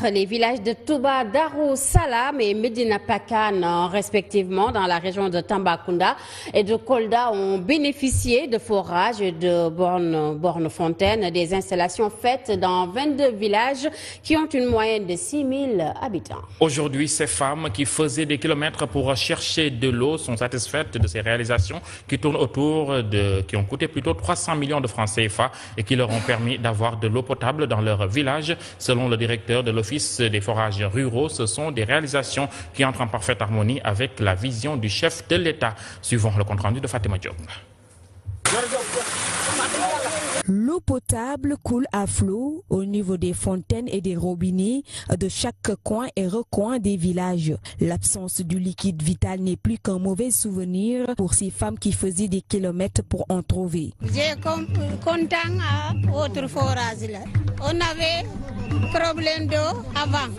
Les villages de Touba Darou Salam et Medina Pakane, respectivement dans la région de Tambacounda et de Kolda, ont bénéficié de forages et de bornes fontaines, des installations faites dans 22 villages qui ont une moyenne de 6 000 habitants. Aujourd'hui, ces femmes qui faisaient des kilomètres pour chercher de l'eau sont satisfaites de ces réalisations qui ont coûté plutôt 300 millions de francs CFA et qui leur ont permis d'avoir de l'eau potable dans leur village. Selon le directeur de l'Office des forages ruraux, ce sont des réalisations qui entrent en parfaite harmonie avec la vision du chef de l'État. Suivant le compte-rendu de Fatima Diop. L'eau potable coule à flot au niveau des fontaines et des robinets de chaque coin et recoin des villages. L'absence du liquide vital n'est plus qu'un mauvais souvenir pour ces femmes qui faisaient des kilomètres pour en trouver. J'ai content à autre forage là. On avait problème d'eau avant.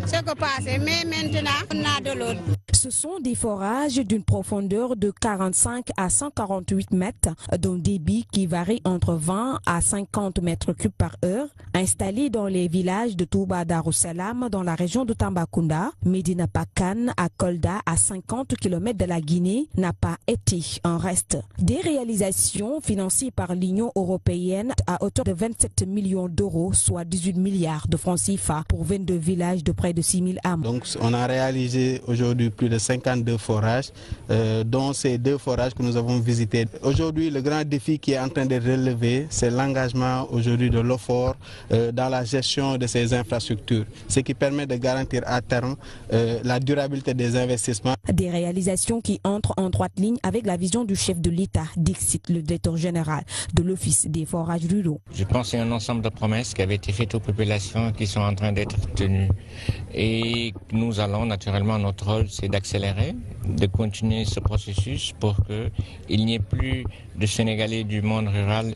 Ce que passait, mais maintenant on a de l'eau. Ce sont des forages d'une profondeur de 45 à 148 mètres, d'un débit qui varie entre 20 à 50 mètres cubes par heure, installés dans les villages de Touba Darou Salam dans la région de Tambacounda. Medina Pakane à Kolda, à 50 km de la Guinée, n'a pas été un reste. Des réalisations financées par l'Union européenne à hauteur de 27 millions d'euros, soit 18 milliards de francs CFA pour 22 villages de près de 6 000 âmes. Donc on a réalisé aujourd'hui plus de 52 forages, dont ces 2 forages que nous avons visités. Aujourd'hui, le grand défi qui est en train d'être relevé, c'est l'engagement aujourd'hui de l'OFOR dans la gestion de ces infrastructures, ce qui permet de garantir à terme la durabilité des investissements. Des réalisations qui entrent en droite ligne avec la vision du chef de l'État, dixit le directeur général de l'Office des forages ruraux. Je pense que c'est un ensemble de promesses qui avaient été faites aux populations qui sont en train d'être tenues. Et nous allons naturellement, notre rôle, c'est d'accélérer, de continuer ce processus pour qu'il n'y ait plus de Sénégalais du monde rural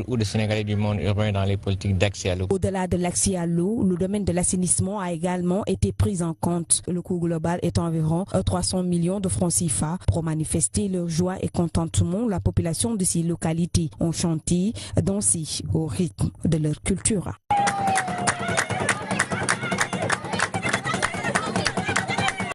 ou de Sénégalais du monde urbain dans les politiques d'accès à l'eau. Au-delà de l'accès à l'eau, le domaine de l'assainissement a également été pris en compte. Le coût global est environ 300 millions de francs CFA. Pour manifester leur joie et contentement, la population de ces localités ont chanté, dansé au rythme de leur culture.